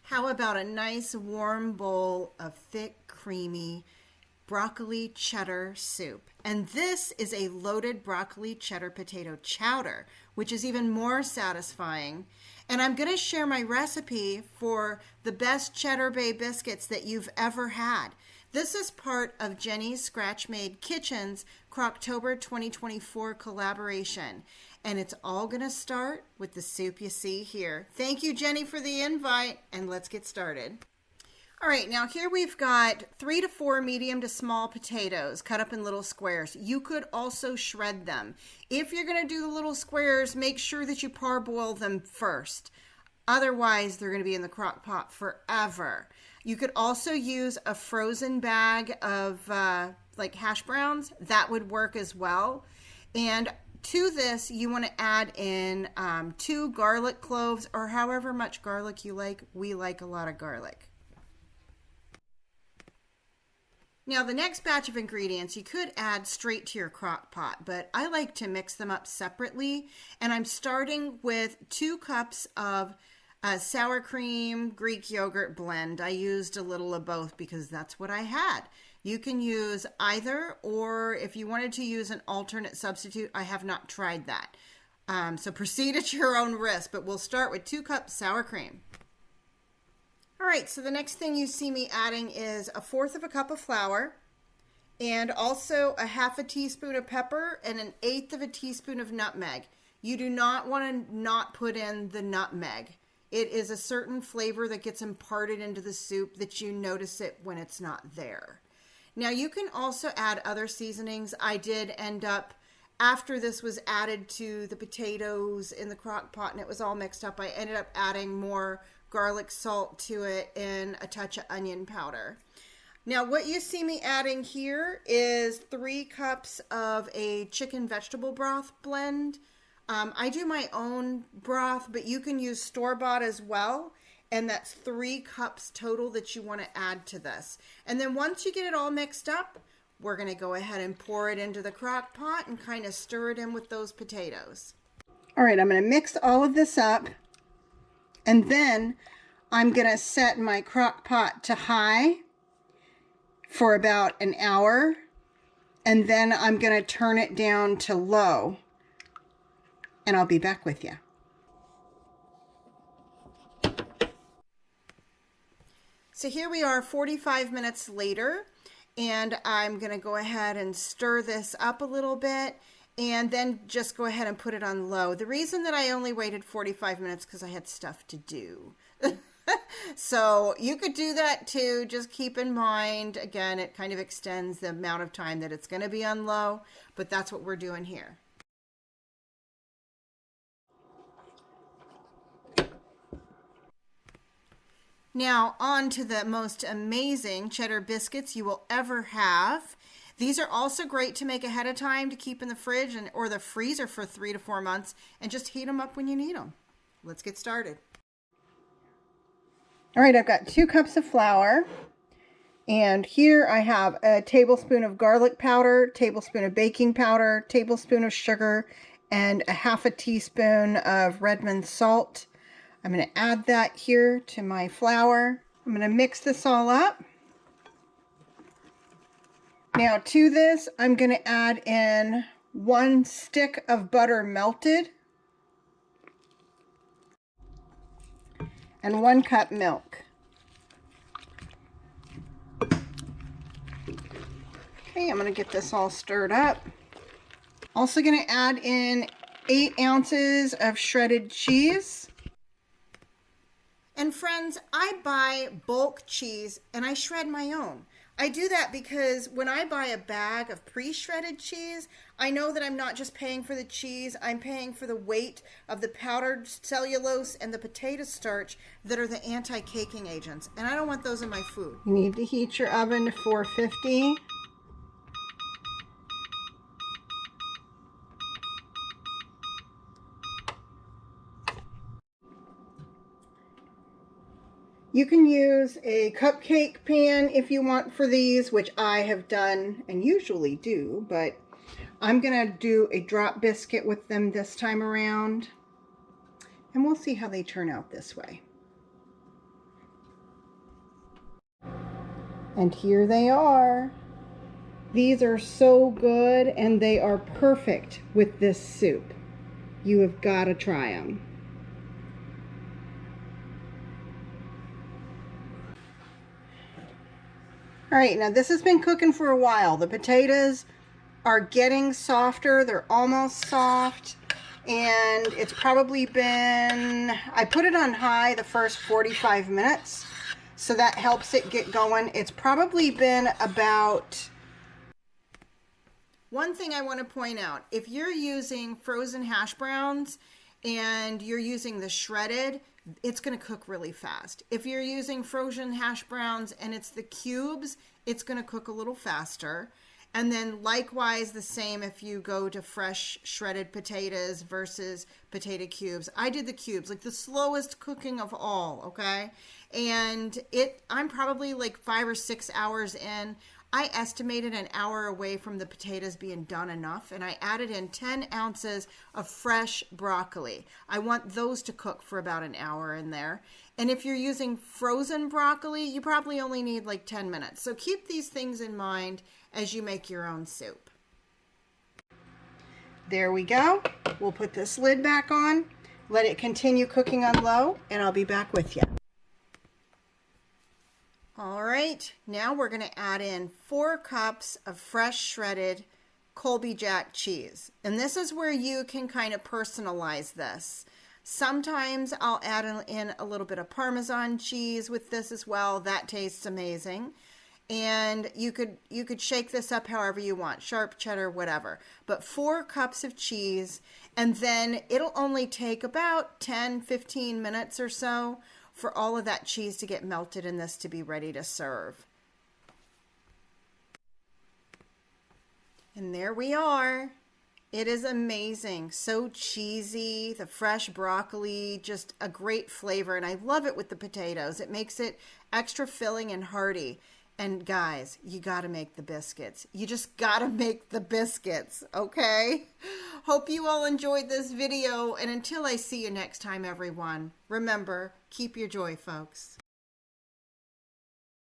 How about a nice warm bowl of thick, creamy broccoli cheddar soup? And this is a loaded broccoli cheddar potato chowder, which is even more satisfying. And I'm going to share my recipe for the best cheddar bay biscuits that you've ever had. This is part of Jeni's Scratch Made Kitchen's Crocktober 2024 collaboration. And it's all going to start with the soup you see here. Thank you, Jeni, for the invite, and let's get started. All right, now here we've got 3 to 4 medium to small potatoes cut up in little squares. You could also shred them. If you're going to do the little squares, make sure that you parboil them first. Otherwise, they're going to be in the crock pot forever. You could also use a frozen bag of like hash browns. That would work as well. And to this, you want to add in 2 garlic cloves, or however much garlic you like. We like a lot of garlic. Now, the next batch of ingredients you could add straight to your crock pot, but I like to mix them up separately. And I'm starting with 2 cups of sour cream, Greek yogurt blend. I used a little of both because that's what I had. You can use either, or if you wanted to use an alternate substitute, I have not tried that. So proceed at your own risk, but we'll start with 2 cups sour cream. All right, so the next thing you see me adding is 1/4 of a cup of flour, and also a 1/2 teaspoon of pepper and 1/8 of a teaspoon of nutmeg. You do not want to not put in the nutmeg. It is a certain flavor that gets imparted into the soup that you notice it when it's not there. Now you can also add other seasonings. I did end up, after this was added to the potatoes in the crock pot and it was all mixed up, I ended up adding more garlic salt to it and a touch of onion powder. Now what you see me adding here is 3 cups of a chicken vegetable broth blend. I do my own broth, but you can use store-bought as well. And that's 3 cups total that you want to add to this. And then once you get it all mixed up, we're going to go ahead and pour it into the crock pot and kind of stir it in with those potatoes. All right, I'm going to mix all of this up. And then I'm going to set my crock pot to high for about an hour. And then I'm going to turn it down to low. And I'll be back with you. So here we are 45 minutes later, and I'm going to go ahead and stir this up a little bit and then just go ahead and put it on low. The reason that I only waited 45 minutes because I had stuff to do. So you could do that too. Just keep in mind, again, it kind of extends the amount of time that it's going to be on low, but that's what we're doing here. Now on to the most amazing cheddar biscuits you will ever have. These are also great to make ahead of time to keep in the fridge or the freezer for 3 to 4 months, and just heat them up when you need them. Let's get started. All right, I've got 2 cups of flour, and here I have a tablespoon of garlic powder, tablespoon of baking powder, tablespoon of sugar, and a 1/2 teaspoon of Redmond salt. I'm going to add that here to my flour. I'm going to mix this all up. Now to this, I'm going to add in 1 stick of butter melted and 1 cup milk. Okay, I'm going to get this all stirred up. Also going to add in 8 ounces of shredded cheese. And friends, I buy bulk cheese and I shred my own. I do that because when I buy a bag of pre-shredded cheese, I know that I'm not just paying for the cheese, I'm paying for the weight of the powdered cellulose and the potato starch that are the anti-caking agents. And I don't want those in my food. You need to heat your oven to 450. You can use a cupcake pan if you want for these, which I have done and usually do, but I'm going to do a drop biscuit with them this time around, and we'll see how they turn out this way. And here they are. These are so good, and they are perfect with this soup. You have got to try them. All right, now this has been cooking for a while. The potatoes are getting softer. They're almost soft. And it's probably been, I put it on high the first 45 minutes. So that helps it get going. It's probably been about... One thing I want to point out, if you're using frozen hash browns and you're using the shredded, it's going to cook really fast. If you're using frozen hash browns and it's the cubes, it's going to cook a little faster. And then likewise the same if you go to fresh shredded potatoes versus potato cubes. I did the cubes, like the slowest cooking of all, okay? And I'm probably like 5 or 6 hours in. I estimated an hour away from the potatoes being done enough, and I added in 10 ounces of fresh broccoli. I want those to cook for about an hour in there. And if you're using frozen broccoli, you probably only need like 10 minutes. So keep these things in mind as you make your own soup. There we go. We'll put this lid back on, let it continue cooking on low, and I'll be back with you. All right, now we're going to add in 4 cups of fresh shredded Colby Jack cheese. And this is where you can kind of personalize this. Sometimes I'll add in a little bit of Parmesan cheese with this as well. That tastes amazing. And you could shake this up however you want, sharp cheddar, whatever. But 4 cups of cheese, and then it'll only take about 10-15 minutes or so for all of that cheese to get melted in this to be ready to serve. And there we are. It is amazing. So cheesy. The fresh broccoli, just a great flavor. And I love it with the potatoes. It makes it extra filling and hearty. And guys, you got to make the biscuits. You just got to make the biscuits, okay? Hope you all enjoyed this video. And until I see you next time, everyone, remember, keep your joy, folks.